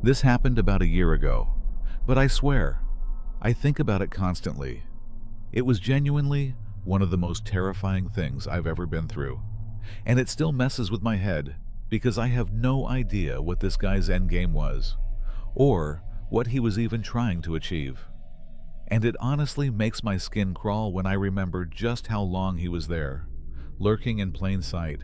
This happened about a year ago, but I swear, I think about it constantly. It was genuinely one of the most terrifying things I've ever been through, and it still messes with my head because I have no idea what this guy's endgame was, or what he was even trying to achieve. And it honestly makes my skin crawl when I remember just how long he was there, lurking in plain sight,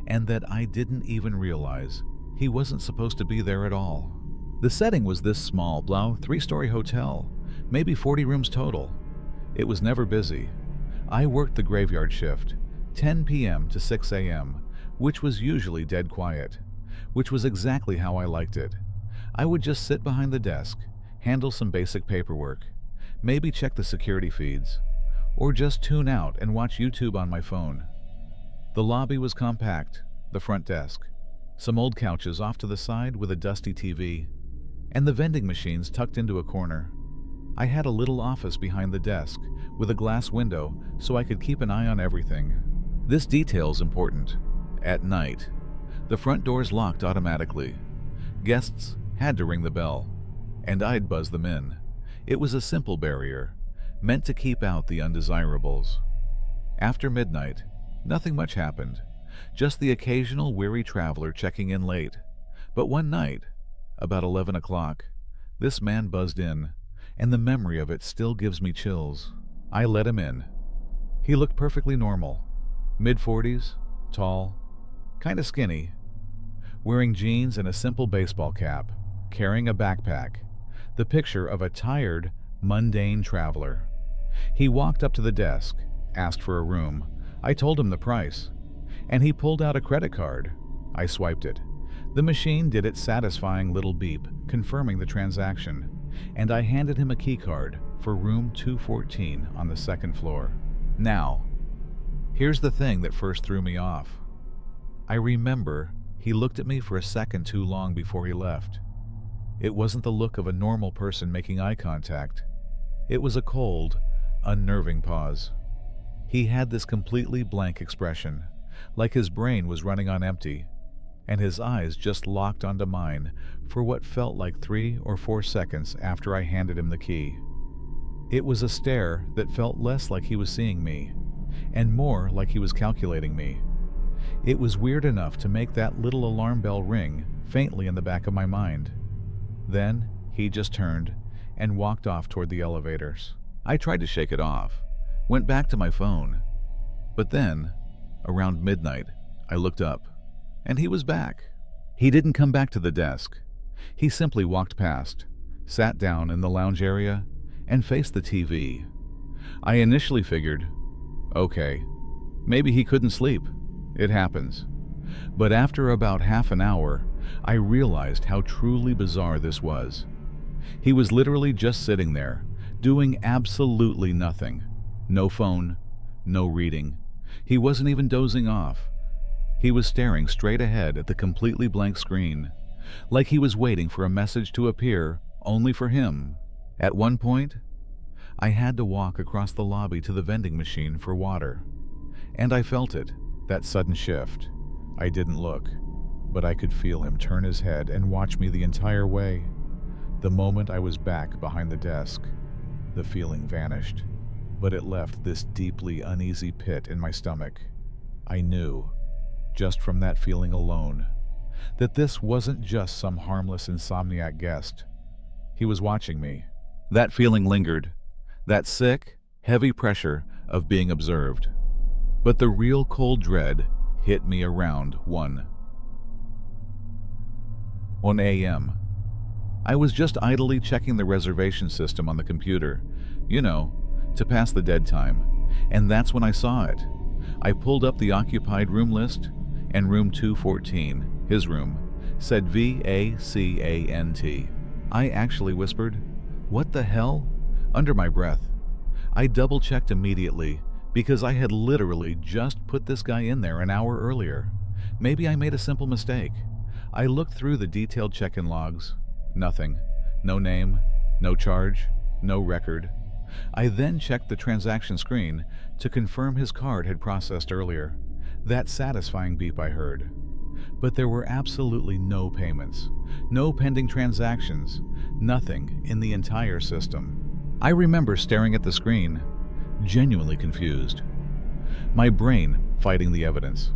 and that I didn't even realize he wasn't supposed to be there at all. The setting was this small, blau, 3-story hotel, maybe 40 rooms total. It was never busy. I worked the graveyard shift, 10 p.m. to 6 a.m., which was usually dead quiet, which was exactly how I liked it. I would just sit behind the desk, handle some basic paperwork, maybe check the security feeds, or just tune out and watch YouTube on my phone. The lobby was compact, the front desk, some old couches off to the side with a dusty TV, and the vending machines tucked into a corner. I had a little office behind the desk with a glass window so I could keep an eye on everything. This detail's important. At night, the front doors locked automatically. Guests had to ring the bell, and I'd buzz them in. It was a simple barrier, meant to keep out the undesirables. After midnight, nothing much happened, just the occasional weary traveler checking in late. But one night, about 11 o'clock, this man buzzed in, and the memory of it still gives me chills. I let him in. He looked perfectly normal, mid-40s, tall, kind of skinny, wearing jeans and a simple baseball cap, carrying a backpack, the picture of a tired, mundane traveler. He walked up to the desk, asked for a room. I told him the price, and he pulled out a credit card. I swiped it. The machine did its satisfying little beep, confirming the transaction, and I handed him a key card for room 214 on the 2nd floor. Now, here's the thing that first threw me off. I remember he looked at me for a second too long before he left. It wasn't the look of a normal person making eye contact. It was a cold, unnerving pause. He had this completely blank expression, like his brain was running on empty, and his eyes just locked onto mine for what felt like 3 or 4 seconds after I handed him the key. It was a stare that felt less like he was seeing me, and more like he was calculating me. It was weird enough to make that little alarm bell ring faintly in the back of my mind. Then he just turned and walked off toward the elevators. I tried to shake it off, went back to my phone, but then, around midnight, I looked up, and he was back. He didn't come back to the desk. He simply walked past, sat down in the lounge area, and faced the TV. I initially figured, okay, maybe he couldn't sleep. It happens. But after about half an hour, I realized how truly bizarre this was. He was literally just sitting there, doing absolutely nothing. No phone, no reading. He wasn't even dozing off. He was staring straight ahead at the completely blank screen, like he was waiting for a message to appear only for him. At one point, I had to walk across the lobby to the vending machine for water, and I felt it, that sudden shift. I didn't look, but I could feel him turn his head and watch me the entire way. The moment I was back behind the desk, the feeling vanished, but it left this deeply uneasy pit in my stomach. I knew, just from that feeling alone, that this wasn't just some harmless insomniac guest. He was watching me. That feeling lingered, that sick, heavy pressure of being observed. But the real cold dread hit me around 1 a.m. I was just idly checking the reservation system on the computer, to pass the dead time, and that's when I saw it. I pulled up the occupied room list, and room 214, his room, said VACANT. I actually whispered, "What the hell?" under my breath. I double-checked immediately, because I had literally just put this guy in there an hour earlier. Maybe I made a simple mistake. I looked through the detailed check-in logs. Nothing. No name, no charge, no record. I then checked the transaction screen to confirm his card had processed earlier. That satisfying beep I heard. but there were absolutely no payments, no pending transactions, nothing in the entire system. I remember staring at the screen, genuinely confused. My brain fighting the evidence.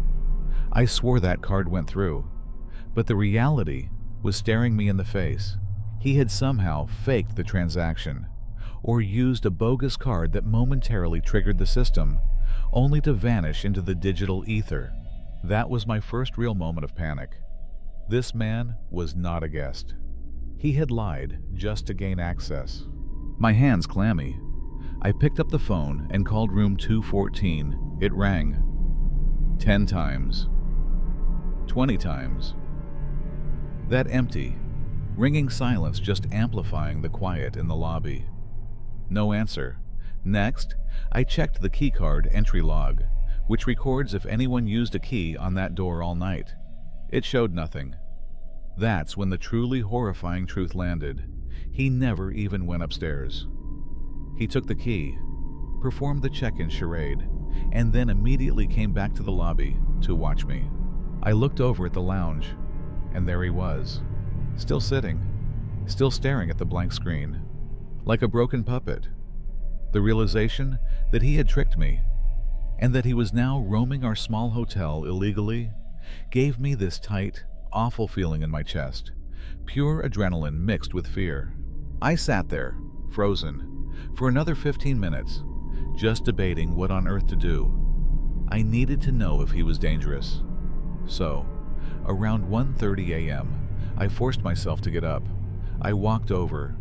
I swore that card went through, but the reality was staring me in the face. He had somehow faked the transaction, or used a bogus card that momentarily triggered the system, only to vanish into the digital ether. That was my first real moment of panic. This man was not a guest. He had lied just to gain access. My hands clammy. I picked up the phone and called room 214. It rang. 10 times. 20 times. That empty, ringing silence just amplifying the quiet in the lobby. No answer. Next, I checked the keycard entry log, which records if anyone used a key on that door all night. It showed nothing. That's when the truly horrifying truth landed. He never even went upstairs. He took the key, performed the check-in charade, and then immediately came back to the lobby to watch me. I looked over at the lounge, and there he was, still sitting, still staring at the blank screen, like a broken puppet. The realization that he had tricked me, and that he was now roaming our small hotel illegally, gave me this tight, awful feeling in my chest, pure adrenaline mixed with fear. I sat there, frozen, for another 15 minutes, just debating what on earth to do. I needed to know if he was dangerous. So, around 1:30 a.m., I forced myself to get up. I walked over,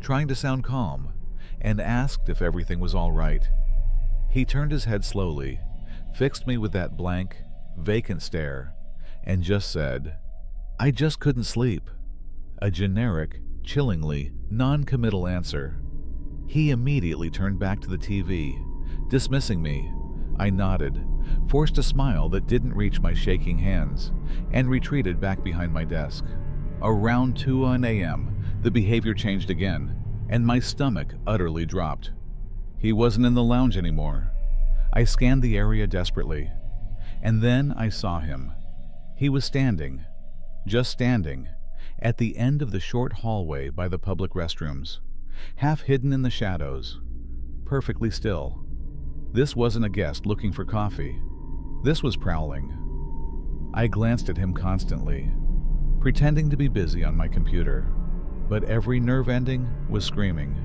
trying to sound calm, and asked if everything was all right. He turned his head slowly, fixed me with that blank, vacant stare, and just said, "I just couldn't sleep." A generic, chillingly non-committal answer. He immediately turned back to the TV, dismissing me. I nodded, forced a smile that didn't reach my shaking hands, and retreated back behind my desk. Around 2 a.m., the behavior changed again, and my stomach utterly dropped. He wasn't in the lounge anymore. I scanned the area desperately, and then I saw him. He was standing, just standing, at the end of the short hallway by the public restrooms, half hidden in the shadows, perfectly still. This wasn't a guest looking for coffee. This was prowling. I glanced at him constantly, pretending to be busy on my computer, but every nerve ending was screaming.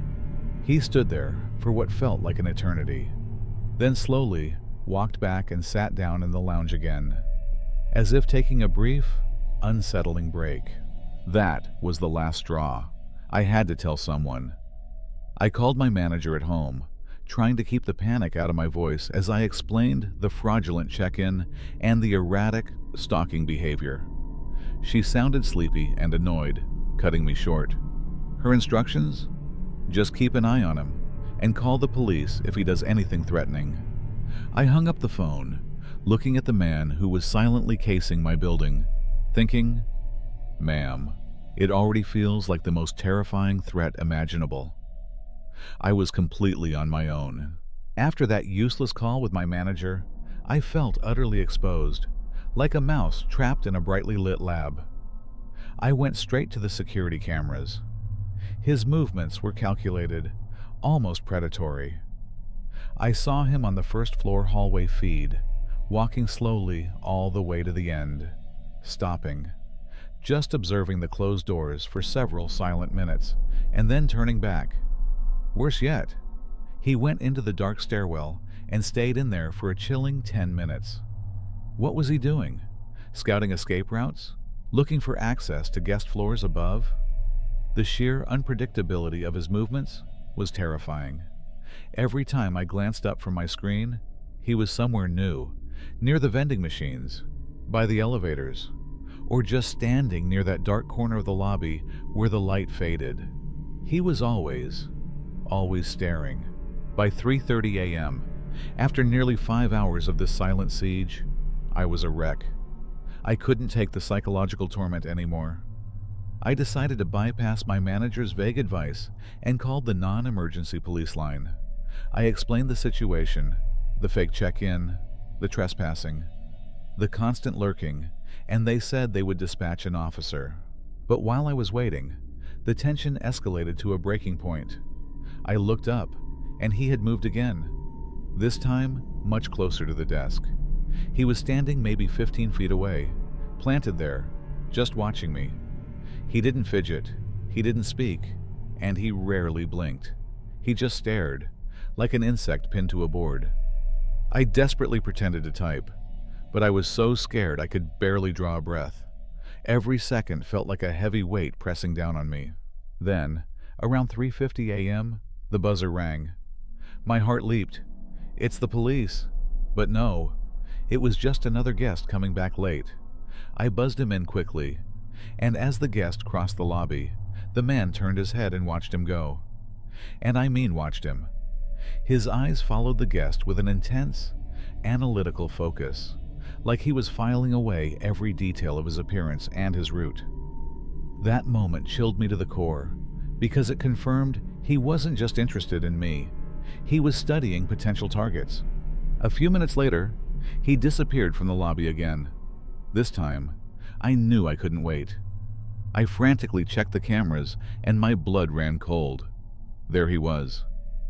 He stood there for what felt like an eternity, then slowly walked back and sat down in the lounge again, as if taking a brief, unsettling break. That was the last straw. I had to tell someone. I called my manager at home, trying to keep the panic out of my voice as I explained the fraudulent check-in and the erratic, stalking behavior. She sounded sleepy and annoyed, cutting me short. Her instructions? Just keep an eye on him and call the police if he does anything threatening. I hung up the phone, looking at the man who was silently casing my building, thinking, "Ma'am, it already feels like the most terrifying threat imaginable." I was completely on my own. After that useless call with my manager, I felt utterly exposed, like a mouse trapped in a brightly lit lab. I went straight to the security cameras. His movements were calculated, almost predatory. I saw him on the first floor hallway feed, walking slowly all the way to the end, stopping, just observing the closed doors for several silent minutes, and then turning back. Worse yet, he went into the dark stairwell and stayed in there for a chilling 10 minutes. What was he doing? Scouting escape routes? Looking for access to guest floors above? The sheer unpredictability of his movements was terrifying. Every time I glanced up from my screen, he was somewhere new, near the vending machines, by the elevators, or just standing near that dark corner of the lobby where the light faded. He was always staring. By 3:30 a.m., after nearly 5 hours of this silent siege, I was a wreck. I couldn't take the psychological torment anymore. I decided to bypass my manager's vague advice and called the non-emergency police line. I explained the situation, the fake check-in, the trespassing. the constant lurking, and they said they would dispatch an officer. But while I was waiting, the tension escalated to a breaking point. I looked up, and he had moved again, this time much closer to the desk. He was standing maybe 15 feet away, planted there, just watching me. He didn't fidget, he didn't speak, and he rarely blinked. He just stared, like an insect pinned to a board. I desperately pretended to type, but I was so scared I could barely draw a breath. Every second felt like a heavy weight pressing down on me. Then, around 3:50 a.m., the buzzer rang. My heart leaped. It's the police. But no, it was just another guest coming back late. I buzzed him in quickly, and as the guest crossed the lobby, the man turned his head and watched him go. And I mean watched him. His eyes followed the guest with an intense, analytical focus, like he was filing away every detail of his appearance and his route. That moment chilled me to the core, because it confirmed he wasn't just interested in me. He was studying potential targets. A few minutes later, he disappeared from the lobby again. This time, I knew I couldn't wait. I frantically checked the cameras, and my blood ran cold. There he was,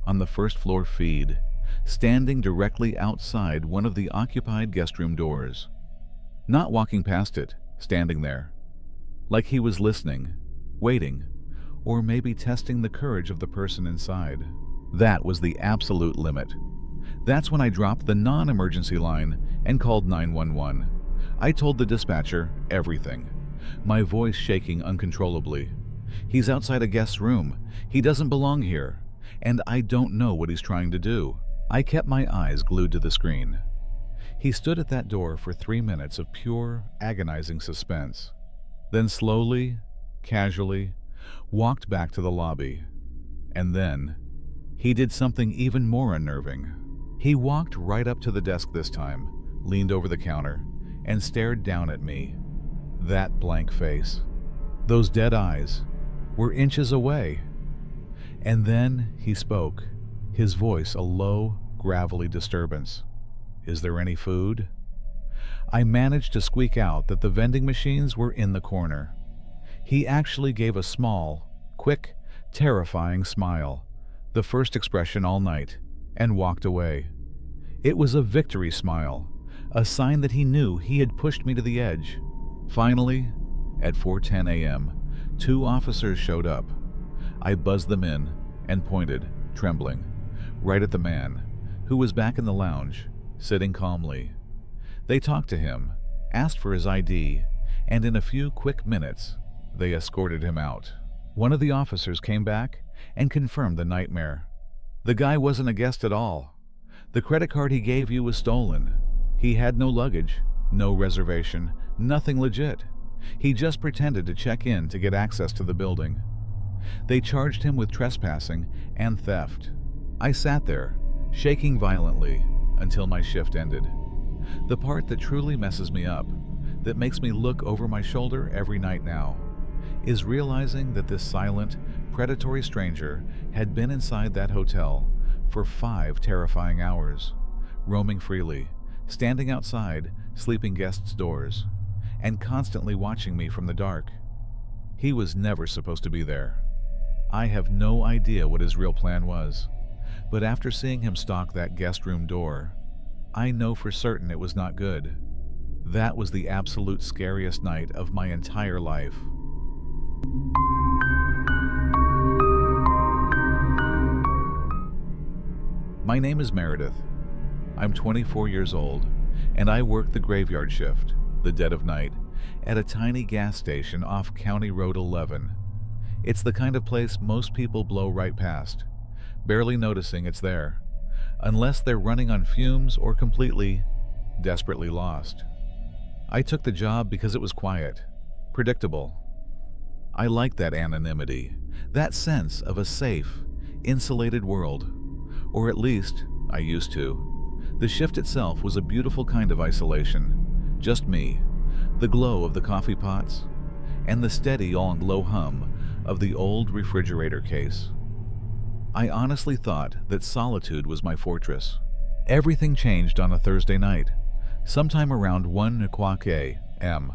on the first floor feed, standing directly outside one of the occupied guest room doors. Not walking past it, standing there. Like he was listening, waiting, or maybe testing the courage of the person inside. That was the absolute limit. That's when I dropped the non-emergency line and called 911. I told the dispatcher everything, my voice shaking uncontrollably. He's outside a guest's room. He doesn't belong here, and I don't know what he's trying to do. I kept my eyes glued to the screen. He stood at that door for 3 minutes of pure, agonizing suspense, then slowly, casually, walked back to the lobby. And then, he did something even more unnerving. He walked right up to the desk this time, leaned over the counter, and stared down at me. That blank face, those dead eyes, were inches away. And then he spoke, his voice a low, gravelly disturbance. "Is there any food?" I managed to squeak out that the vending machines were in the corner. He actually gave a small, quick, terrifying smile, the first expression all night, and walked away. It was a victory smile, a sign that he knew he had pushed me to the edge. Finally, at 4:10 a.m., 2 officers showed up. I buzzed them in and pointed, trembling, right at the man, who was back in the lounge, sitting calmly. They talked to him, asked for his ID, and in a few quick minutes, they escorted him out. One of the officers came back and confirmed the nightmare. The guy wasn't a guest at all. The credit card he gave you was stolen. He had no luggage, no reservation, nothing legit. He just pretended to check in to get access to the building. They charged him with trespassing and theft. I sat there, shaking violently, until my shift ended. The part that truly messes me up, that makes me look over my shoulder every night now, is realizing that this silent, predatory stranger had been inside that hotel for 5 terrifying hours, roaming freely, standing outside sleeping guests' doors, and constantly watching me from the dark. He was never supposed to be there. I have no idea what his real plan was, but after seeing him stalk that guest room door, I know for certain it was not good. That was the absolute scariest night of my entire life. My name is Meredith. I'm 24 years old, and I work the graveyard shift, the dead of night, at a tiny gas station off County Road 11. It's the kind of place most people blow right past, barely noticing it's there, unless they're running on fumes or completely, desperately lost. I took the job because it was quiet, predictable. I like that anonymity, that sense of a safe, insulated world. Or at least, I used to. The shift itself was a beautiful kind of isolation. Just me, the glow of the coffee pots, and the steady on-low hum of the old refrigerator case. I honestly thought that solitude was my fortress. Everything changed on a Thursday night. Sometime around 1 o'clock a.m.,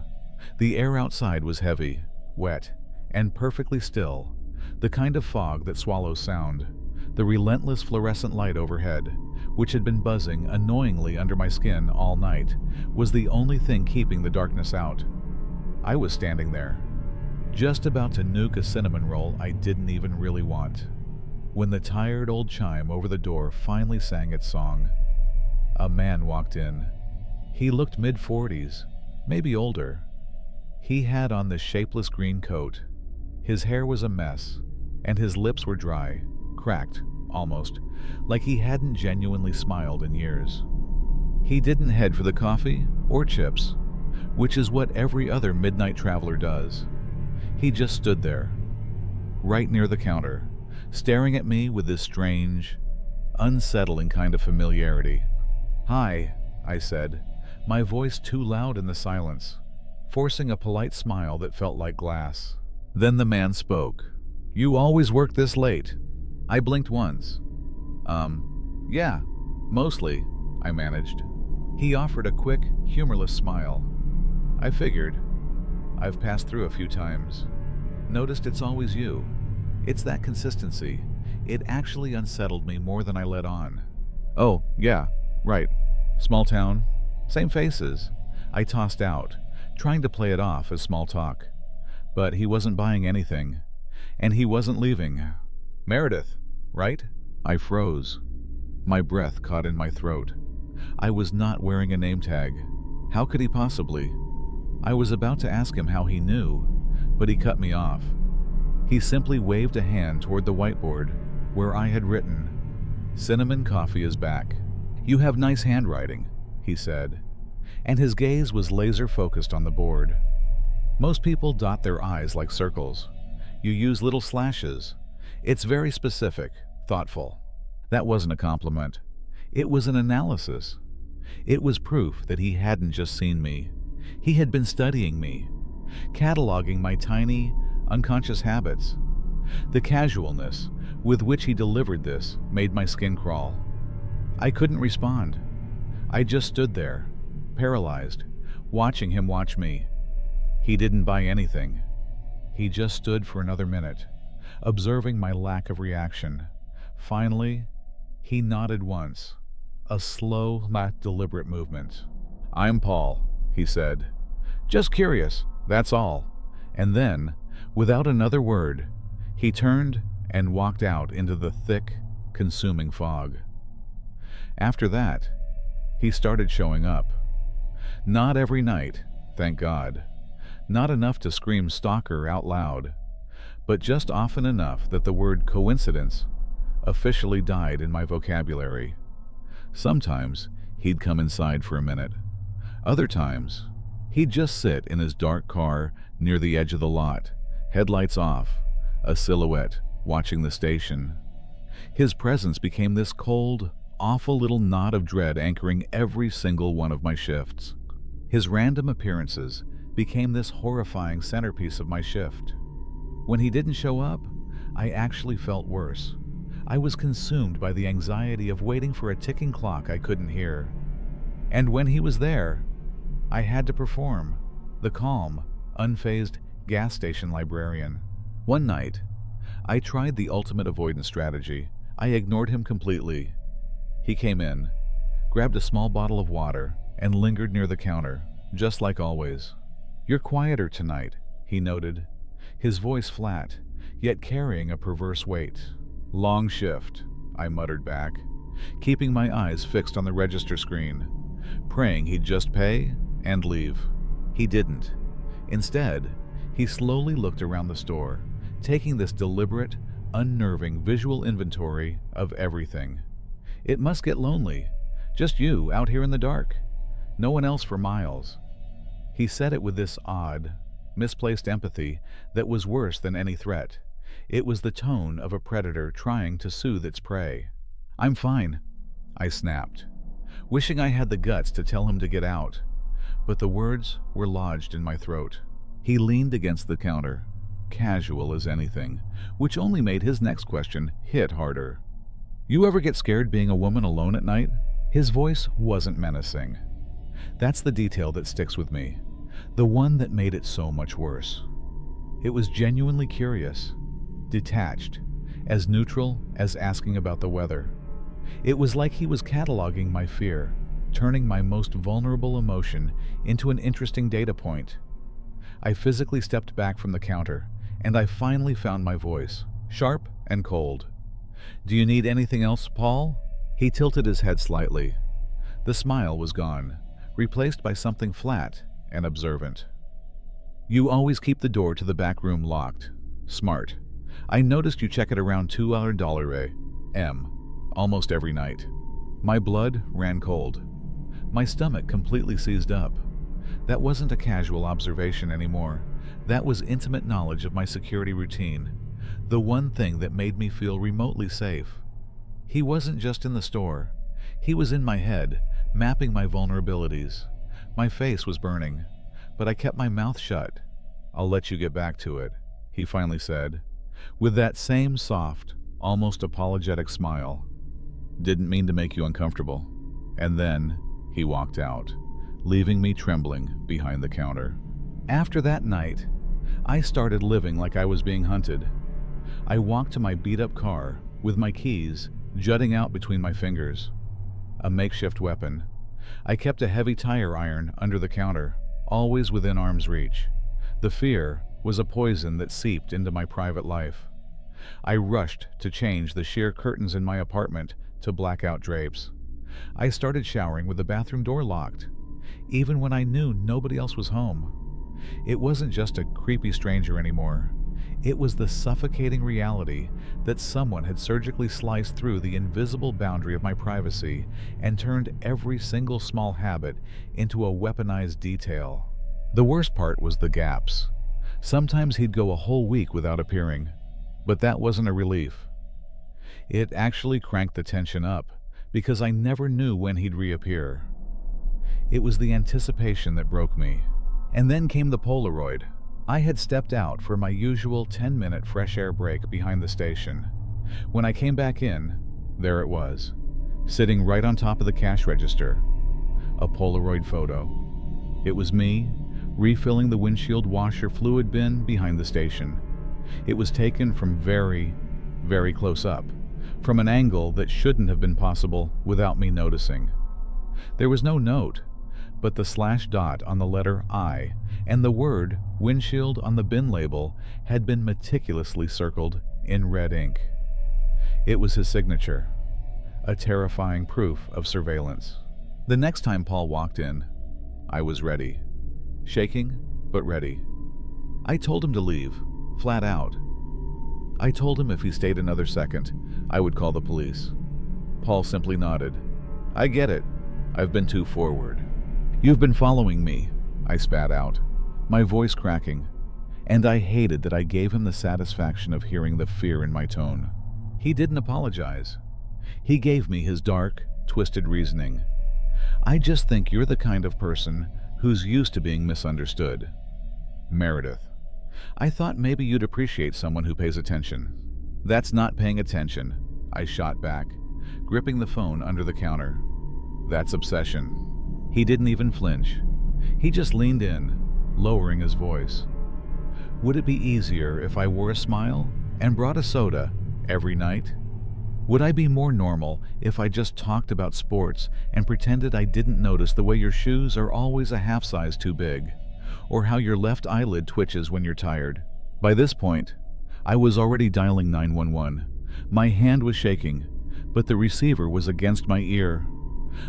the air outside was heavy, wet, and perfectly still, the kind of fog that swallows sound. The relentless fluorescent light overhead, which had been buzzing annoyingly under my skin all night, was the only thing keeping the darkness out. I was standing there, just about to nuke a cinnamon roll I didn't even really want, when the tired old chime over the door finally sang its song. A man walked in. He looked mid-40s, maybe older. He had on this shapeless green coat. His hair was a mess, and his lips were dry, cracked, almost, like he hadn't genuinely smiled in years. He didn't head for the coffee or chips, which is what every other midnight traveler does. He just stood there, right near the counter, staring at me with this strange, unsettling kind of familiarity. "Hi," I said, my voice too loud in the silence, forcing a polite smile that felt like glass. Then the man spoke. "You always work this late?" I blinked once. Yeah, mostly," I managed. He offered a quick, humorless smile. "I figured. I've passed through a few times. Noticed it's always you. It's that consistency. It actually unsettled me more than I let on." "Oh, yeah, right. Small town. Same faces," I tossed out, trying to play it off as small talk. But he wasn't buying anything, and he wasn't leaving. "Meredith, right?" I froze. My breath caught in my throat. I was not wearing a name tag. How could he possibly? I was about to ask him how he knew, but he cut me off. He simply waved a hand toward the whiteboard where I had written, "Cinnamon coffee is back. You have nice handwriting," he said, and his gaze was laser-focused on the board. Most people dot their I's like circles. You use little slashes. It's very specific, thoughtful. That wasn't a compliment. It was an analysis. It was proof that he hadn't just seen me. He had been studying me, cataloging my tiny, unconscious habits. The casualness with which he delivered this made my skin crawl. I couldn't respond. I just stood there, paralyzed, watching him watch me. He didn't buy anything. He just stood for another minute, observing my lack of reaction. Finally, he nodded once, a slow, not deliberate movement. "I'm Paul," he said. "Just curious, that's all." And then, without another word, he turned and walked out into the thick, consuming fog. After that, he started showing up. Not every night, thank God. Not enough to scream stalker out loud, but just often enough that the word coincidence officially died in my vocabulary. Sometimes he'd come inside for a minute. Other times, he'd just sit in his dark car near the edge of the lot, headlights off, a silhouette watching the station. His presence became this cold, awful little knot of dread anchoring every single one of my shifts. His random appearances became this horrifying centerpiece of my shift. When he didn't show up, I actually felt worse. I was consumed by the anxiety of waiting for a ticking clock I couldn't hear. And when he was there, I had to perform, the calm, unfazed gas station librarian. One night, I tried the ultimate avoidance strategy. I ignored him completely. He came in, grabbed a small bottle of water, and lingered near the counter, just like always. "You're quieter tonight," he noted, his voice flat, yet carrying a perverse weight. "Long shift," I muttered back, keeping my eyes fixed on the register screen, praying he'd just pay and leave. He didn't. Instead, he slowly looked around the store, taking this deliberate, unnerving visual inventory of everything. "It must get lonely. Just you out here in the dark. No one else for miles." He said it with this odd, misplaced empathy that was worse than any threat. It was the tone of a predator trying to soothe its prey. "I'm fine," I snapped, wishing I had the guts to tell him to get out, but the words were lodged in my throat. He leaned against the counter, casual as anything, which only made his next question hit harder. "You ever get scared being a woman alone at night?" His voice wasn't menacing. That's the detail that sticks with me, the one that made it so much worse. It was genuinely curious, detached, as neutral as asking about the weather. It was like he was cataloging my fear, turning my most vulnerable emotion into an interesting data point. I physically stepped back from the counter, and I finally found my voice, sharp and cold. "Do you need anything else, Paul?" He tilted his head slightly. The smile was gone, replaced by something flat and observant. "You always keep the door to the back room locked. Smart. I noticed you check it around $2 a.m. almost every night." My blood ran cold. My stomach completely seized up. That wasn't a casual observation anymore. That was intimate knowledge of my security routine, the one thing that made me feel remotely safe. He wasn't just in the store. He was in my head, mapping my vulnerabilities. My face was burning, but I kept my mouth shut. "I'll let you get back to it," he finally said, with that same soft, almost apologetic smile. "Didn't mean to make you uncomfortable." And then he walked out, leaving me trembling behind the counter. After that night, I started living like I was being hunted. I walked to my beat-up car with my keys jutting out between my fingers. A makeshift weapon. I kept a heavy tire iron under the counter, always within arm's reach. The fear was a poison that seeped into my private life. I rushed to change the sheer curtains in my apartment to blackout drapes. I started showering with the bathroom door locked, even when I knew nobody else was home. It wasn't just a creepy stranger anymore. It was the suffocating reality that someone had surgically sliced through the invisible boundary of my privacy and turned every single small habit into a weaponized detail. The worst part was the gaps. Sometimes he'd go a whole week without appearing, but that wasn't a relief. It actually cranked the tension up, because I never knew when he'd reappear. It was the anticipation that broke me. And then came the Polaroid. I had stepped out for my usual 10-minute fresh air break behind the station. When I came back in, there it was, sitting right on top of the cash register. A Polaroid photo. It was me, refilling the windshield washer fluid bin behind the station. It was taken from very, very close up, from an angle that shouldn't have been possible without me noticing. There was no note, but the slash dot on the letter I and the word windshield on the bin label had been meticulously circled in red ink. It was his signature, a terrifying proof of surveillance. The next time Paul walked in, I was ready. Shaking, but ready. I told him to leave, flat out. I told him if he stayed another second, I would call the police. Paul simply nodded. "I get it. I've been too forward." "You've been following me," I spat out, my voice cracking, and I hated that I gave him the satisfaction of hearing the fear in my tone. He didn't apologize. He gave me his dark, twisted reasoning. "I just think you're the kind of person who's used to being misunderstood. Meredith, I thought maybe you'd appreciate someone who pays attention." "That's not paying attention," I shot back, gripping the phone under the counter. "That's obsession." He didn't even flinch. He just leaned in, lowering his voice. "Would it be easier if I wore a smile and brought a soda every night? Would I be more normal if I just talked about sports and pretended I didn't notice the way your shoes are always a half size too big, or how your left eyelid twitches when you're tired?" By this point, I was already dialing 911. My hand was shaking, but the receiver was against my ear.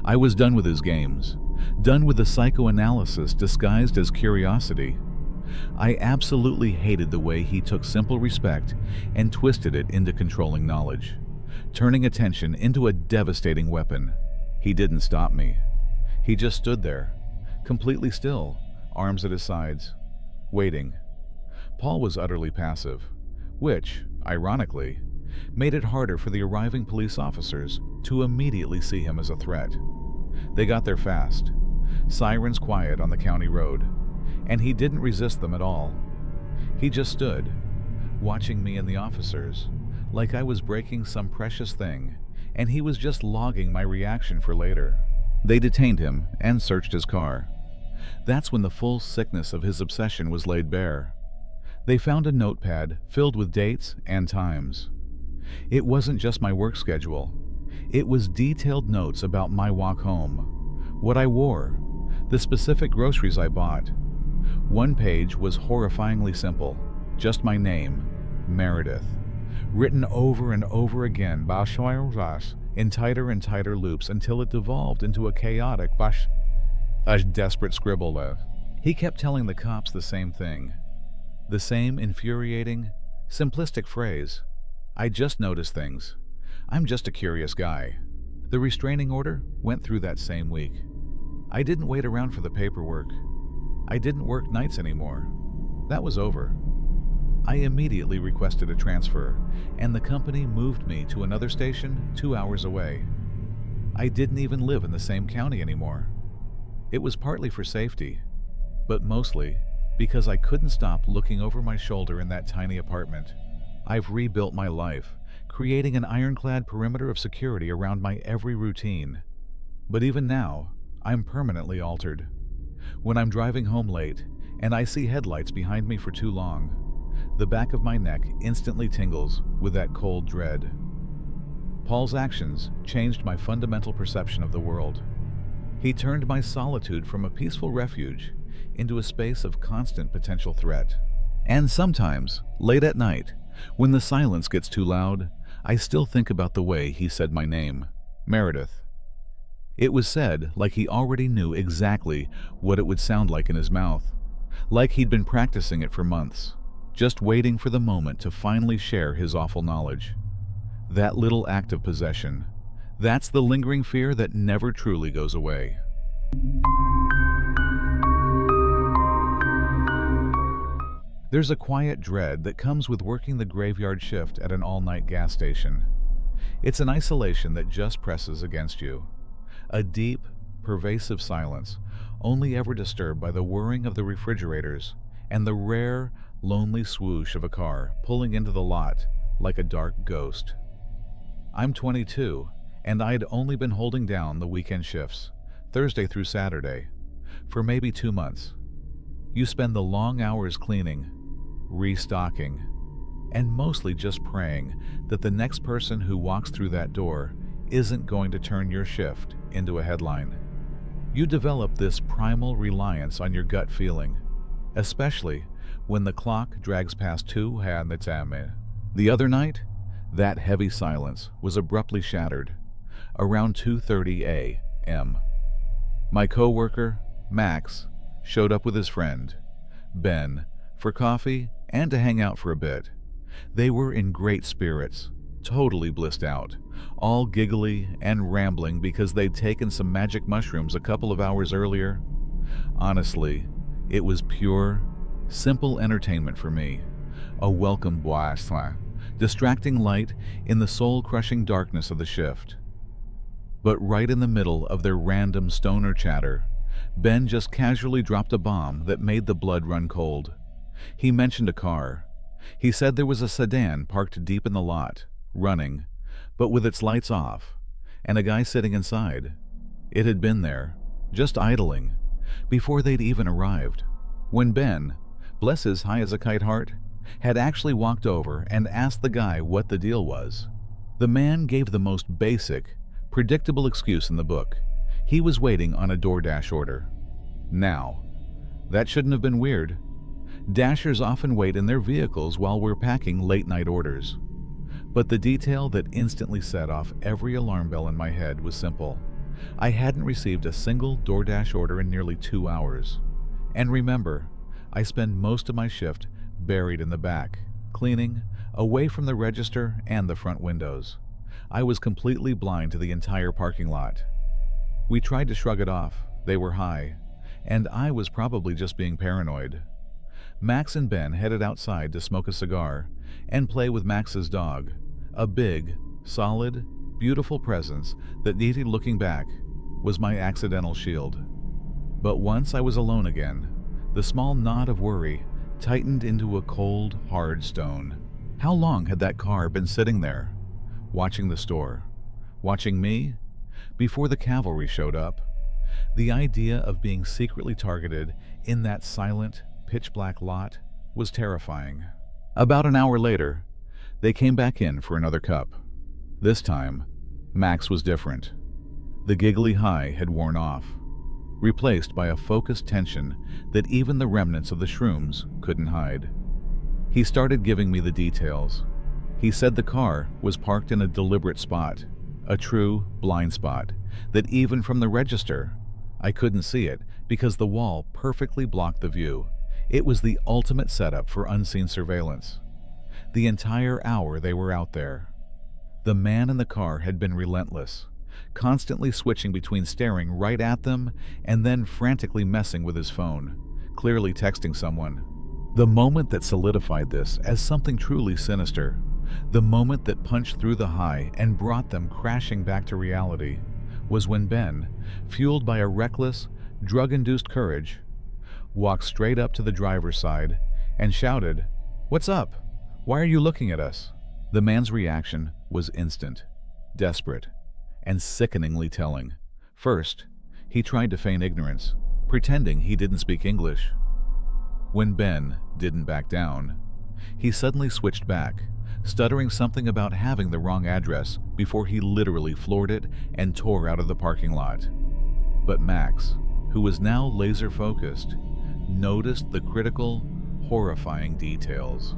I was done with his games, done with the psychoanalysis disguised as curiosity. I absolutely hated the way he took simple respect and twisted it into controlling knowledge, turning attention into a devastating weapon. He didn't stop me. He just stood there, completely still, arms at his sides, waiting. Paul was utterly passive, which, ironically, made it harder for the arriving police officers to immediately see him as a threat. They got there fast, sirens quiet on the county road, and he didn't resist them at all. He just stood, watching me and the officers, like I was breaking some precious thing, and he was just logging my reaction for later. They detained him and searched his car. That's when the full sickness of his obsession was laid bare. They found a notepad filled with dates and times. It wasn't just my work schedule. It was detailed notes about my walk home, what I wore, the specific groceries I bought. One page was horrifyingly simple, just my name, Meredith, written over and over again in tighter and tighter loops until it devolved into a chaotic a desperate scribble. He kept telling the cops the same thing. The same infuriating, simplistic phrase. I just noticed things. I'm just a curious guy. The restraining order went through that same week. I didn't wait around for the paperwork. I didn't work nights anymore. That was over. I immediately requested a transfer, and the company moved me to another station 2 hours away. I didn't even live in the same county anymore. It was partly for safety, but mostly because I couldn't stop looking over my shoulder in that tiny apartment. I've rebuilt my life, creating an ironclad perimeter of security around my every routine. But even now, I'm permanently altered. When I'm driving home late and I see headlights behind me for too long, the back of my neck instantly tingles with that cold dread. Paul's actions changed my fundamental perception of the world. He turned my solitude from a peaceful refuge into a space of constant potential threat. And sometimes, late at night, when the silence gets too loud, I still think about the way he said my name, Meredith. It was said like he already knew exactly what it would sound like in his mouth, like he'd been practicing it for months, just waiting for the moment to finally share his awful knowledge. That little act of possession, that's the lingering fear that never truly goes away. There's a quiet dread that comes with working the graveyard shift at an all-night gas station. It's an isolation that just presses against you. A deep, pervasive silence, only ever disturbed by the whirring of the refrigerators and the rare, lonely swoosh of a car pulling into the lot like a dark ghost. I'm 22, and I'd only been holding down the weekend shifts, Thursday through Saturday, for maybe 2 months. You spend the long hours cleaning, restocking, and mostly just praying that the next person who walks through that door isn't going to turn your shift into a headline. You develop this primal reliance on your gut feeling, especially when the clock drags past 2 a.m. The other night, that heavy silence was abruptly shattered around 2:30 a.m. My co-worker, Max, showed up with his friend, Ben, for coffee and to hang out for a bit. They were in great spirits, totally blissed out, all giggly and rambling because they'd taken some magic mushrooms a couple of hours earlier. Honestly, it was pure, simple entertainment for me, a welcome boisson, distracting light in the soul-crushing darkness of the shift. But right in the middle of their random stoner chatter, Ben just casually dropped a bomb that made the blood run cold. He mentioned a car. He said there was a sedan parked deep in the lot, running, but with its lights off, and a guy sitting inside. It had been there, just idling, before they'd even arrived, when Ben, bless his high-as-a-kite heart, had actually walked over and asked the guy what the deal was. The man gave the most basic, predictable excuse in the book. He was waiting on a DoorDash order. Now, that shouldn't have been weird. Dashers often wait in their vehicles while we're packing late-night orders. But the detail that instantly set off every alarm bell in my head was simple. I hadn't received a single DoorDash order in nearly 2 hours. And remember, I spend most of my shift buried in the back, cleaning, away from the register and the front windows. I was completely blind to the entire parking lot. We tried to shrug it off. They were high, and I was probably just being paranoid. Max and Ben headed outside to smoke a cigar and play with Max's dog, a big, solid, beautiful presence that needed looking back was my accidental shield. But once I was alone again, the small knot of worry tightened into a cold, hard stone. How long had that car been sitting there, watching the store, watching me, before the cavalry showed up? The idea of being secretly targeted in that silent, pitch-black lot was terrifying. About an hour later, they came back in for another cup. This time, Max was different. The giggly high had worn off, replaced by a focused tension that even the remnants of the shrooms couldn't hide. He started giving me the details. He said the car was parked in a deliberate spot, a true blind spot, that even from the register, I couldn't see it because the wall perfectly blocked the view. It was the ultimate setup for unseen surveillance. The entire hour they were out there, the man in the car had been relentless, constantly switching between staring right at them and then frantically messing with his phone, clearly texting someone. The moment that solidified this as something truly sinister, the moment that punched through the high and brought them crashing back to reality, was when Ben, fueled by a reckless, drug-induced courage, walked straight up to the driver's side and shouted, "What's up? Why are you looking at us?" The man's reaction was instant, desperate, and sickeningly telling. First, he tried to feign ignorance, pretending he didn't speak English. When Ben didn't back down, he suddenly switched back, stuttering something about having the wrong address before he literally floored it and tore out of the parking lot. But Max, who was now laser-focused, noticed the critical, horrifying details.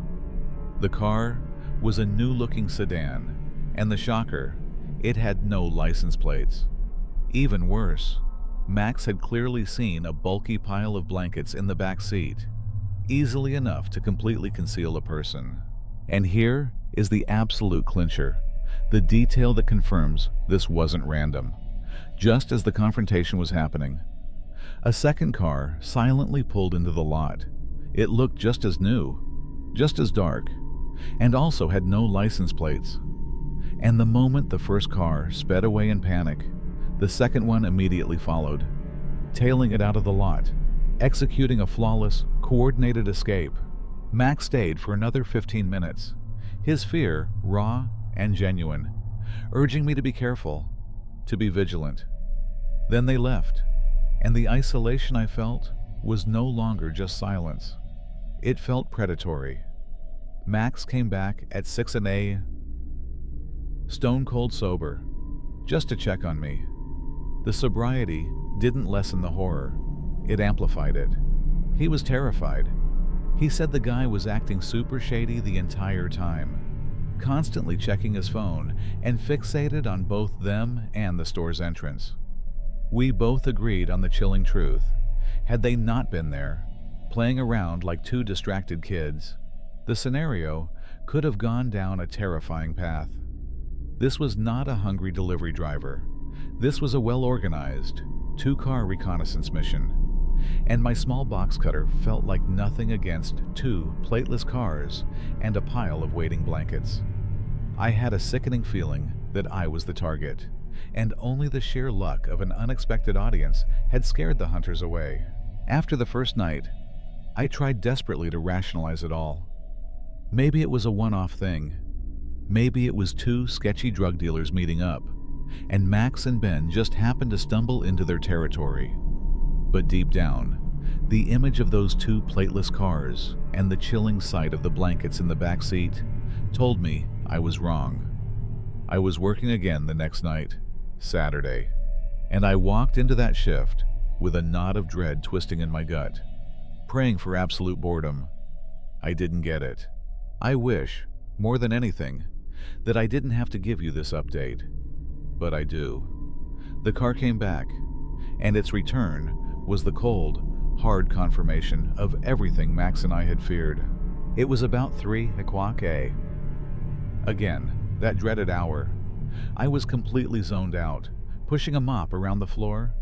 The car was a new-looking sedan, and the shocker, it had no license plates. Even worse, Max had clearly seen a bulky pile of blankets in the back seat, easily enough to completely conceal a person. And here is the absolute clincher, the detail that confirms this wasn't random. Just as the confrontation was happening, a second car silently pulled into the lot. It looked just as new, just as dark, and also had no license plates. And the moment the first car sped away in panic, the second one immediately followed, tailing it out of the lot, executing a flawless, coordinated escape. Max stayed for another 15 minutes, his fear raw and genuine, urging me to be careful, to be vigilant. Then they left, and the isolation I felt was no longer just silence. It felt predatory. Max came back at 6 a.m, stone cold sober, just to check on me. The sobriety didn't lessen the horror, it amplified it. He was terrified. He said the guy was acting super shady the entire time, constantly checking his phone and fixated on both them and the store's entrance. We both agreed on the chilling truth. Had they not been there, playing around like two distracted kids, the scenario could have gone down a terrifying path. This was not a hungry delivery driver. This was a well-organized, two-car reconnaissance mission. And my small box cutter felt like nothing against two plateless cars and a pile of waiting blankets. I had a sickening feeling that I was the target, and only the sheer luck of an unexpected audience had scared the hunters away. After the first night, I tried desperately to rationalize it all. Maybe it was a one-off thing. Maybe it was two sketchy drug dealers meeting up, and Max and Ben just happened to stumble into their territory. But deep down, the image of those two plateless cars and the chilling sight of the blankets in the back seat told me I was wrong. I was working again the next night, Saturday, and I walked into that shift with a knot of dread twisting in my gut, praying for absolute boredom. I didn't get it. I wish, more than anything, that I didn't have to give you this update, but I do. The car came back, and its return was the cold, hard confirmation of everything Max and I had feared. It was about 3 o'clock a.m. Again, that dreaded hour. I was completely zoned out, pushing a mop around the floor,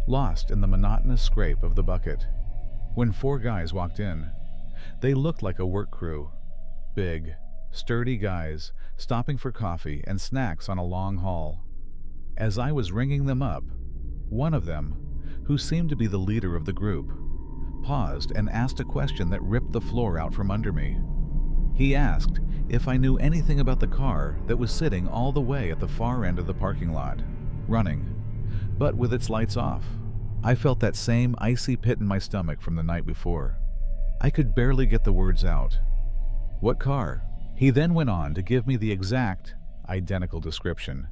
lost in the monotonous scrape of the bucket, when 4 guys walked in. They looked like a work crew. Big, sturdy guys, stopping for coffee and snacks on a long haul. As I was ringing them up, one of them, who seemed to be the leader of the group, paused and asked a question that ripped the floor out from under me. He asked if I knew anything about the car that was sitting all the way at the far end of the parking lot, running, but with its lights off. I felt that same icy pit in my stomach from the night before. I could barely get the words out. What car? He then went on to give me the exact, identical description.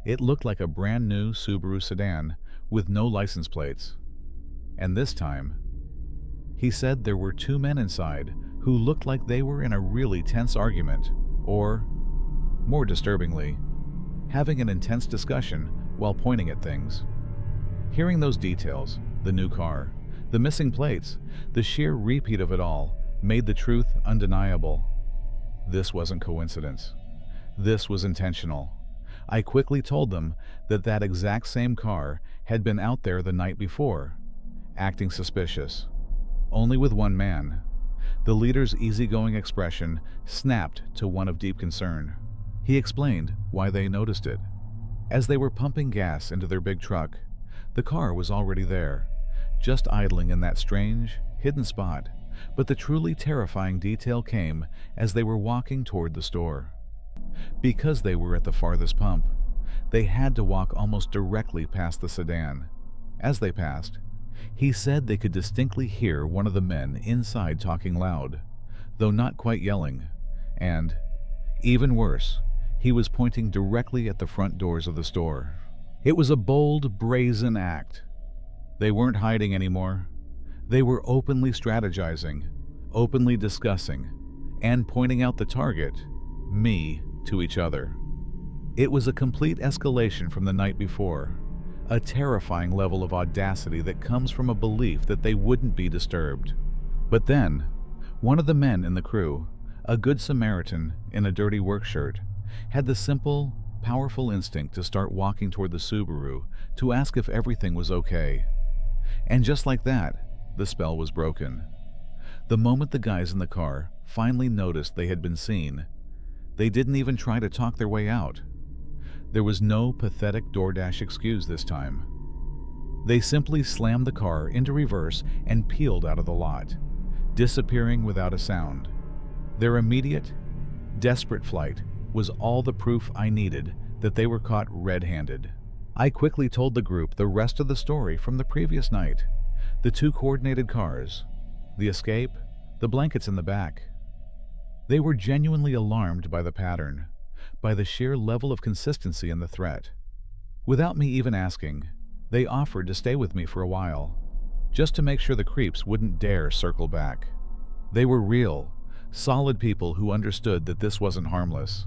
It looked like a brand new Subaru sedan with no license plates. And this time, he said there were two men inside who looked like they were in a really tense argument, or, more disturbingly, having an intense discussion while pointing at things. Hearing those details, the new car, the missing plates, the sheer repeat of it all, made the truth undeniable. This wasn't coincidence. This was intentional. I quickly told them that that exact same car had been out there the night before, acting suspicious. Only with one man. The leader's easygoing expression snapped to one of deep concern. He explained why they noticed it. As they were pumping gas into their big truck, the car was already there, just idling in that strange, hidden spot. But the truly terrifying detail came as they were walking toward the store. Because they were at the farthest pump, they had to walk almost directly past the sedan. As they passed, he said they could distinctly hear one of the men inside talking loud, though not quite yelling, and, even worse, he was pointing directly at the front doors of the store. It was a bold, brazen act. They weren't hiding anymore. They were openly strategizing, openly discussing, and pointing out the target, me, to each other. It was a complete escalation from the night before, a terrifying level of audacity that comes from a belief that they wouldn't be disturbed. But then, one of the men in the crew, a good Samaritan in a dirty work shirt, had the simple, powerful instinct to start walking toward the Subaru to ask if everything was okay. And just like that, the spell was broken. The moment the guys in the car finally noticed they had been seen, they didn't even try to talk their way out. There was no pathetic DoorDash excuse this time. They simply slammed the car into reverse and peeled out of the lot, disappearing without a sound. Their immediate, desperate flight was all the proof I needed that they were caught red-handed. I quickly told the group the rest of the story from the previous night. The two coordinated cars, the escape, the blankets in the back. They were genuinely alarmed by the pattern, by the sheer level of consistency in the threat. Without me even asking, they offered to stay with me for a while, just to make sure the creeps wouldn't dare circle back. They were real, solid people who understood that this wasn't harmless.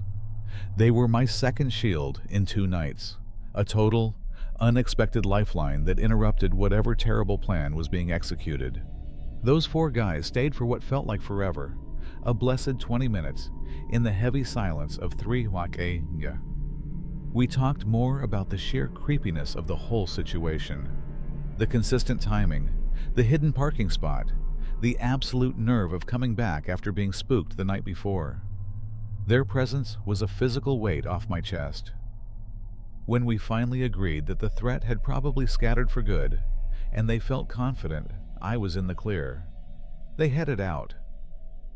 They were my second shield in 2 nights, a total, unexpected lifeline that interrupted whatever terrible plan was being executed. Those 4 guys stayed for what felt like forever, a blessed 20 minutes, in the heavy silence of CO.AG. We talked more about the sheer creepiness of the whole situation, the consistent timing, the hidden parking spot, the absolute nerve of coming back after being spooked the night before. Their presence was a physical weight off my chest. When we finally agreed that the threat had probably scattered for good, and they felt confident I was in the clear, they headed out.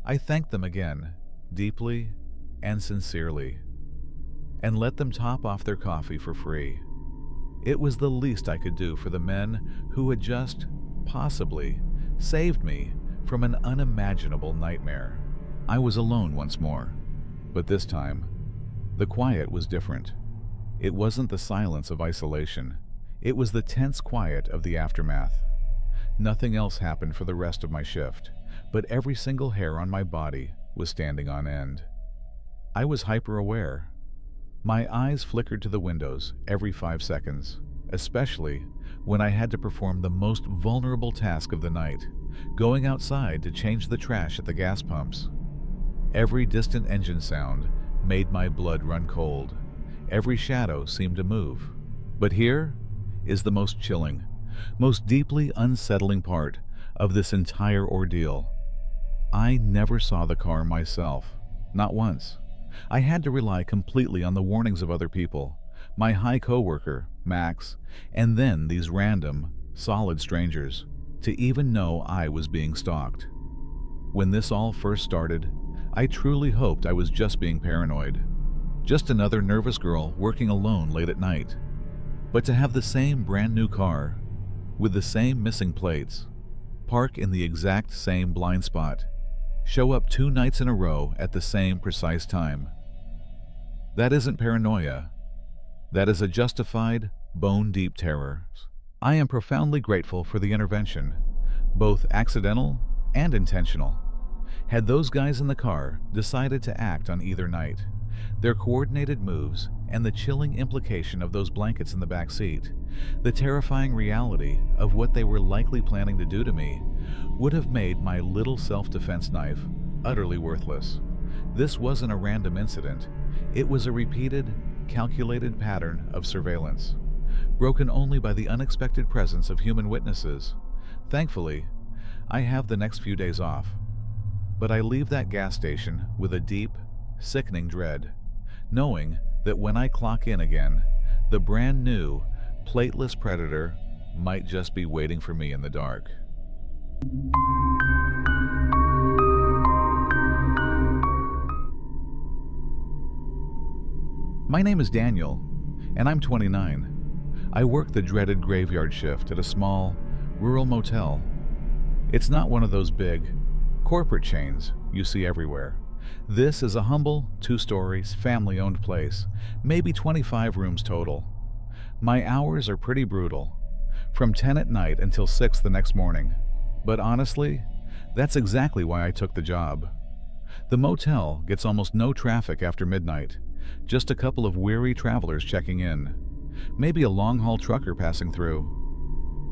I thanked them again, deeply and sincerely, and let them top off their coffee for free. It was the least I could do for the men who had just, possibly, saved me from an unimaginable nightmare. I was alone once more, but this time, the quiet was different. It wasn't the silence of isolation. It was the tense quiet of the aftermath. Nothing else happened for the rest of my shift, but every single hair on my body was standing on end. I was hyper-aware. My eyes flickered to the windows every 5 seconds, especially when I had to perform the most vulnerable task of the night, going outside to change the trash at the gas pumps. Every distant engine sound made my blood run cold. Every shadow seemed to move. But here is the most chilling, most deeply unsettling part of this entire ordeal. I never saw the car myself, not once. I had to rely completely on the warnings of other people, my high coworker, Max, and then these random, solid strangers, to even know I was being stalked. When this all first started, I truly hoped I was just being paranoid, just another nervous girl working alone late at night. But to have the same brand new car, with the same missing plates, park in the exact same blind spot, show up 2 nights in a row at the same precise time. That isn't paranoia. That is a justified, bone-deep terror. I am profoundly grateful for the intervention, both accidental and intentional. Had those guys in the car decided to act on either night, their coordinated moves and the chilling implication of those blankets in the back seat, the terrifying reality of what they were likely planning to do to me, would have made my little self-defense knife utterly worthless. This wasn't a random incident. It was a repeated, calculated pattern of surveillance, broken only by the unexpected presence of human witnesses. Thankfully, I have the next few days off, but I leave that gas station with a deep, sickening dread, knowing that when I clock in again, the brand new, plateless predator might just be waiting for me in the dark. My name is Daniel, and I'm 29. I work the dreaded graveyard shift at a small, rural motel. It's not one of those big, corporate chains you see everywhere. This is a humble, 2-story, family-owned place, maybe 25 rooms total. My hours are pretty brutal, from 10 at night until 6 the next morning. But honestly, that's exactly why I took the job. The motel gets almost no traffic after midnight, just a couple of weary travelers checking in, maybe a long-haul trucker passing through.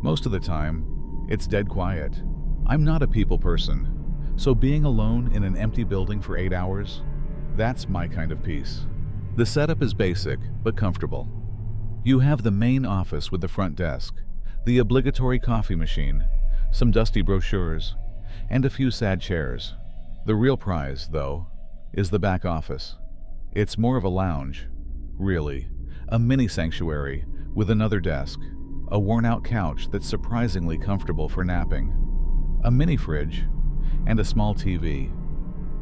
Most of the time, it's dead quiet. I'm not a people person, so being alone in an empty building for 8 hours, that's my kind of peace. The setup is basic, but comfortable. You have the main office with the front desk, the obligatory coffee machine, some dusty brochures, and a few sad chairs. The real prize, though, is the back office. It's more of a lounge, really, a mini sanctuary with another desk, a worn-out couch that's surprisingly comfortable for napping, a mini fridge, and a small TV.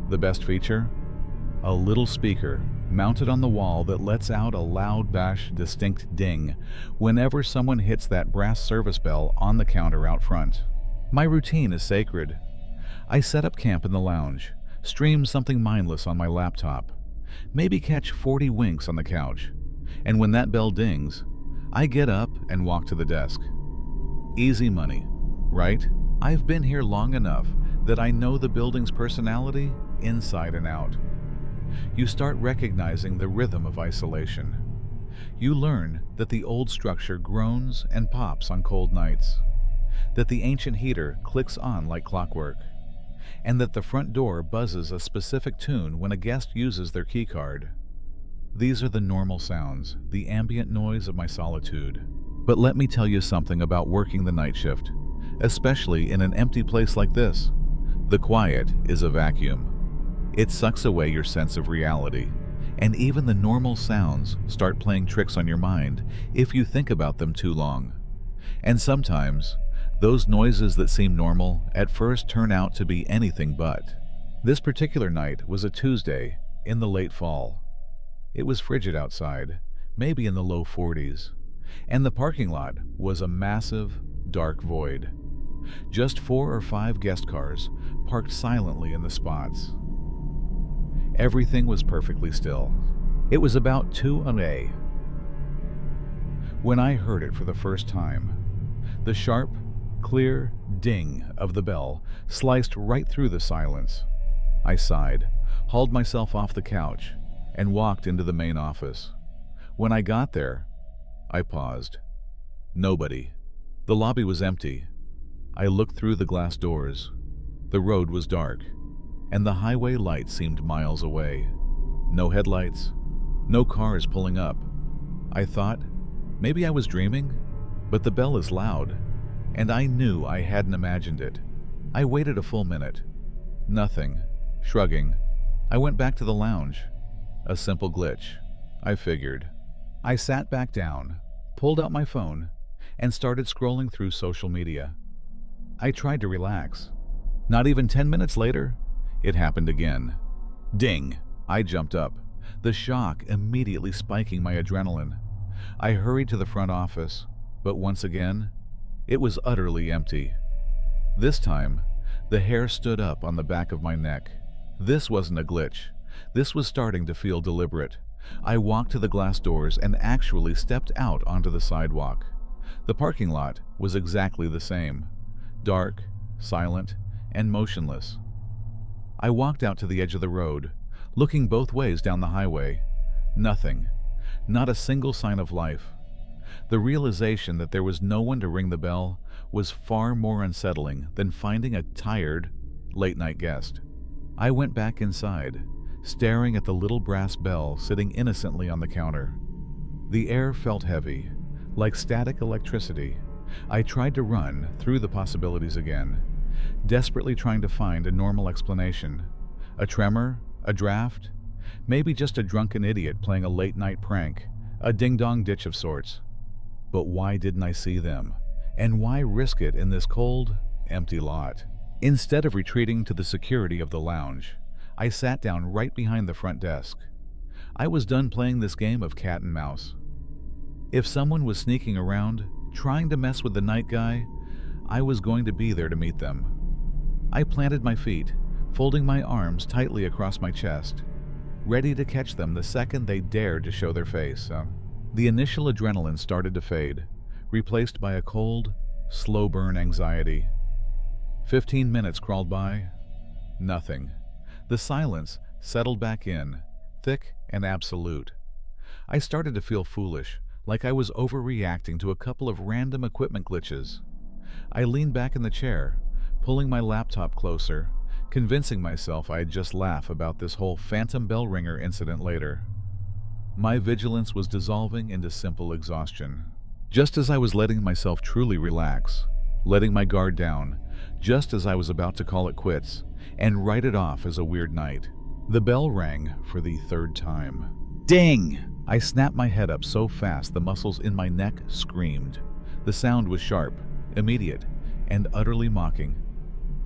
The best feature? A little speaker mounted on the wall that lets out a loud, distinct ding whenever someone hits that brass service bell on the counter out front. My routine is sacred. I set up camp in the lounge, stream something mindless on my laptop, maybe catch 40 winks on the couch, and when that bell dings, I get up and walk to the desk. Easy money, right? I've been here long enough that I know the building's personality inside and out. You start recognizing the rhythm of isolation. You learn that the old structure groans and pops on cold nights, that the ancient heater clicks on like clockwork, and that the front door buzzes a specific tune when a guest uses their key card. These are the normal sounds, the ambient noise of my solitude. But let me tell you something about working the night shift, especially in an empty place like this. The quiet is a vacuum. It sucks away your sense of reality, and even the normal sounds start playing tricks on your mind if you think about them too long. And sometimes, those noises that seem normal at first turn out to be anything but. This particular night was a Tuesday in the late fall. It was frigid outside, maybe in the low 40s, and the parking lot was a massive, dark void. Just 4 or 5 guest cars parked silently in the spots. Everything was perfectly still. It was about 2:00 when I heard it for the first time. The sharp, clear ding of the bell sliced right through the silence. I sighed, hauled myself off the couch, and walked into the main office. When I got there, I paused. Nobody. The lobby was empty. I looked through the glass doors. The road was dark, and the highway light seemed miles away. No headlights, no cars pulling up. I thought, maybe I was dreaming, but the bell is loud, and I knew I hadn't imagined it. I waited a full minute. Nothing. Shrugging, I went back to the lounge. A simple glitch, I figured. I sat back down, pulled out my phone, and started scrolling through social media. I tried to relax. Not even 10 minutes later, it happened again. Ding! I jumped up, the shock immediately spiking my adrenaline. I hurried to the front office, but once again, It was utterly empty. This time, the hair stood up on the back of my neck. This wasn't a glitch. This was starting to feel deliberate. I walked to the glass doors and actually stepped out onto the sidewalk. The parking lot was exactly the same. Dark, silent, and motionless. I walked out to the edge of the road, looking both ways down the highway. Nothing. Not a single sign of life. The realization that there was no one to ring the bell was far more unsettling than finding a tired, late-night guest. I went back inside, staring at the little brass bell sitting innocently on the counter. The air felt heavy, like static electricity. I tried to run through the possibilities again, desperately trying to find a normal explanation. A tremor, a draft, maybe just a drunken idiot playing a late-night prank, a ding-dong ditch of sorts. But why didn't I see them? And why risk it in this cold, empty lot? Instead of retreating to the security of the lounge, I sat down right behind the front desk. I was done playing this game of cat and mouse. If someone was sneaking around, trying to mess with the night guy, I was going to be there to meet them. I planted my feet, folding my arms tightly across my chest, ready to catch them the second they dared to show their face. The initial adrenaline started to fade, replaced by a cold, slow-burn anxiety. 15 minutes crawled by. Nothing. The silence settled back in, thick and absolute. I started to feel foolish, like I was overreacting to a couple of random equipment glitches. I leaned back in the chair, pulling my laptop closer, convincing myself I'd just laugh about this whole phantom bell ringer incident later. My vigilance was dissolving into simple exhaustion. Just as I was letting myself truly relax, letting my guard down, just as I was about to call it quits and write it off as a weird night, the bell rang for the third time. Ding! I snapped my head up so fast the muscles in my neck screamed. The sound was sharp, immediate, and utterly mocking.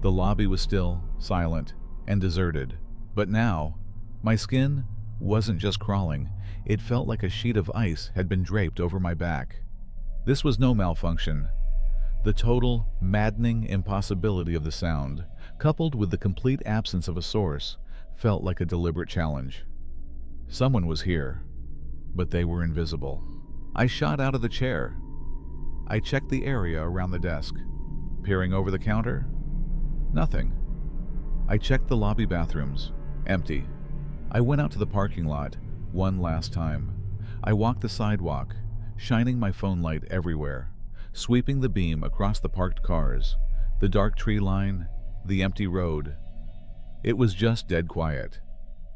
The lobby was still, silent, and deserted. But now, my skin wasn't just crawling. It felt like a sheet of ice had been draped over my back. This was no malfunction. The total, maddening impossibility of the sound, coupled with the complete absence of a source, felt like a deliberate challenge. Someone was here, but they were invisible. I shot out of the chair. I checked the area around the desk. Peering over the counter, nothing. I checked the lobby bathrooms, empty. I went out to the parking lot one last time. I walked the sidewalk, shining my phone light everywhere, sweeping the beam across the parked cars, the dark tree line, the empty road. It was just dead quiet,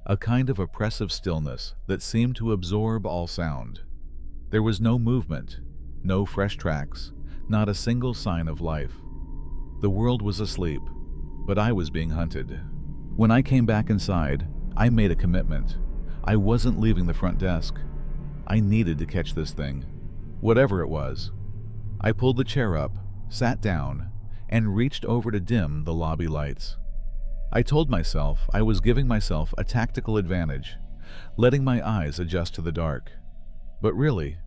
a kind of oppressive stillness that seemed to absorb all sound. There was no movement, no fresh tracks, not a single sign of life. The world was asleep, but I was being hunted. When I came back inside, I made a commitment. I wasn't leaving the front desk. I needed to catch this thing, whatever it was. I pulled the chair up, sat down, and reached over to dim the lobby lights. I told myself I was giving myself a tactical advantage, letting my eyes adjust to the dark. But really,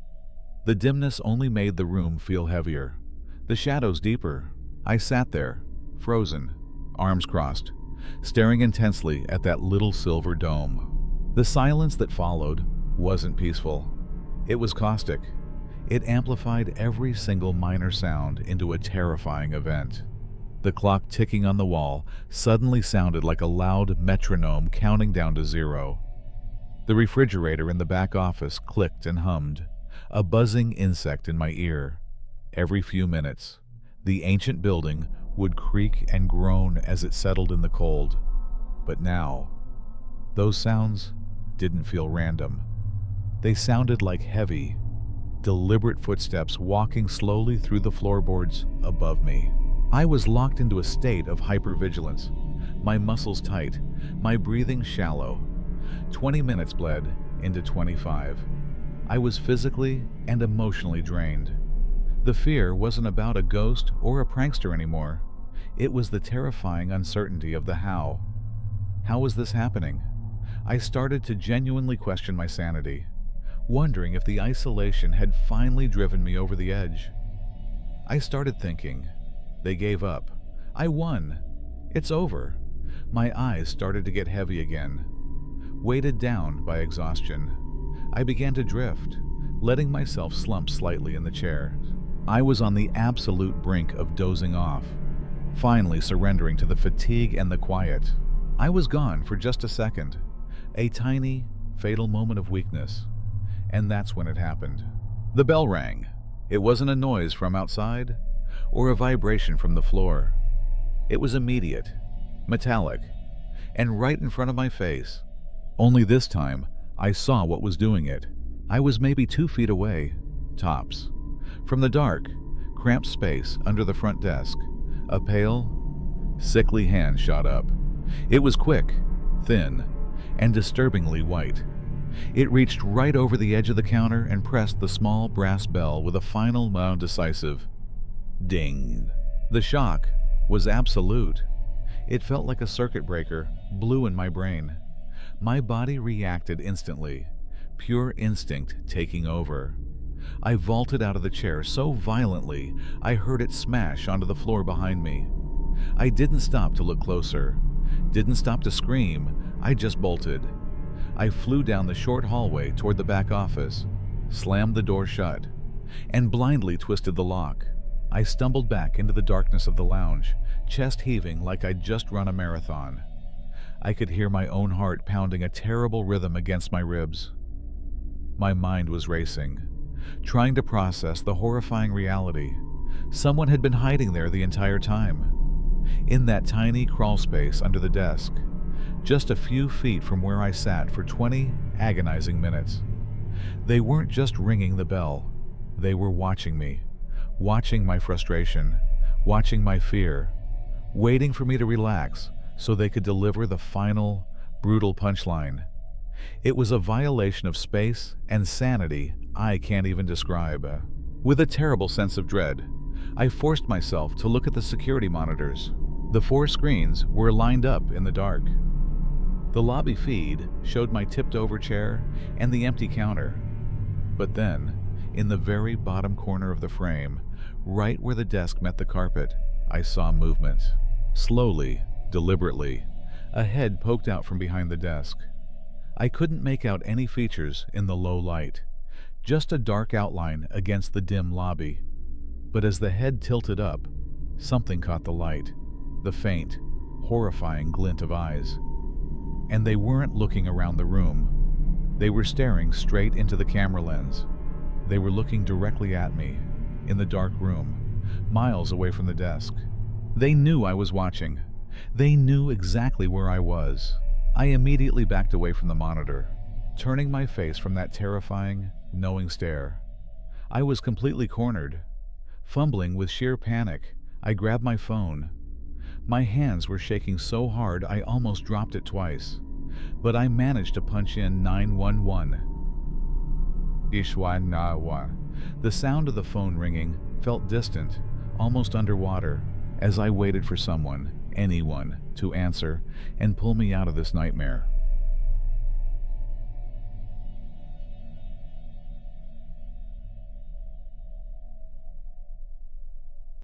the dimness only made the room feel heavier, the shadows deeper. I sat there, frozen, arms crossed, staring intensely at that little silver dome. The silence that followed wasn't peaceful. It was caustic. It amplified every single minor sound into a terrifying event. The clock ticking on the wall suddenly sounded like a loud metronome counting down to 0. The refrigerator in the back office clicked and hummed, a buzzing insect in my ear. Every few minutes, the ancient building would creak and groan as it settled in the cold. But now, those sounds didn't feel random. They sounded like heavy, deliberate footsteps walking slowly through the floorboards above me. I was locked into a state of hypervigilance, my muscles tight, my breathing shallow. 20 minutes bled into 25. I was physically and emotionally drained. The fear wasn't about a ghost or a prankster anymore. It was the terrifying uncertainty of the how. How was this happening? I started to genuinely question my sanity, wondering if the isolation had finally driven me over the edge. I started thinking, they gave up. I won. It's over. My eyes started to get heavy again. Weighted down by exhaustion, I began to drift, letting myself slump slightly in the chair. I was on the absolute brink of dozing off, finally surrendering to the fatigue and the quiet. I was gone for just a second, a tiny, fatal moment of weakness, and that's when it happened. The bell rang. It wasn't a noise from outside or a vibration from the floor. It was immediate, metallic, and right in front of my face. Only this time, I saw what was doing it. I was maybe 2 feet away, tops. From the dark, cramped space under the front desk, a pale, sickly hand shot up. It was quick, thin, and disturbingly white. It reached right over the edge of the counter and pressed the small brass bell with a final loud decisive ding. The shock was absolute. It felt like a circuit breaker blew in my brain. My body reacted instantly, pure instinct taking over. I vaulted out of the chair so violently I heard it smash onto the floor behind me. I didn't stop to look closer, didn't stop to scream, I just bolted. I flew down the short hallway toward the back office, slammed the door shut, and blindly twisted the lock. I stumbled back into the darkness of the lounge, chest heaving like I'd just run a marathon. I could hear my own heart pounding a terrible rhythm against my ribs. My mind was racing, trying to process the horrifying reality. Someone had been hiding there the entire time, in that tiny crawl space under the desk, just a few feet from where I sat for 20 agonizing minutes. They weren't just ringing the bell. They were watching me, watching my frustration, watching my fear, waiting for me to relax so they could deliver the final, brutal punchline. It was a violation of space and sanity I can't even describe. With a terrible sense of dread, I forced myself to look at the security monitors. The 4 screens were lined up in the dark. The lobby feed showed my tipped-over chair and the empty counter. But then, in the very bottom corner of the frame, right where the desk met the carpet, I saw movement. Slowly, deliberately, a head poked out from behind the desk. I couldn't make out any features in the low light, just a dark outline against the dim lobby. But as the head tilted up, something caught the light, the faint, horrifying glint of eyes. And they weren't looking around the room. They were staring straight into the camera lens. They were looking directly at me, in the dark room, miles away from the desk. They knew I was watching. They knew exactly where I was. I immediately backed away from the monitor, turning my face from that terrifying, knowing stare. I was completely cornered. Fumbling with sheer panic, I grabbed my phone. My hands were shaking so hard I almost dropped it twice, but I managed to punch in 911. Ishwanawa. The sound of the phone ringing felt distant, almost underwater, as I waited for someone, anyone, to answer and pull me out of this nightmare.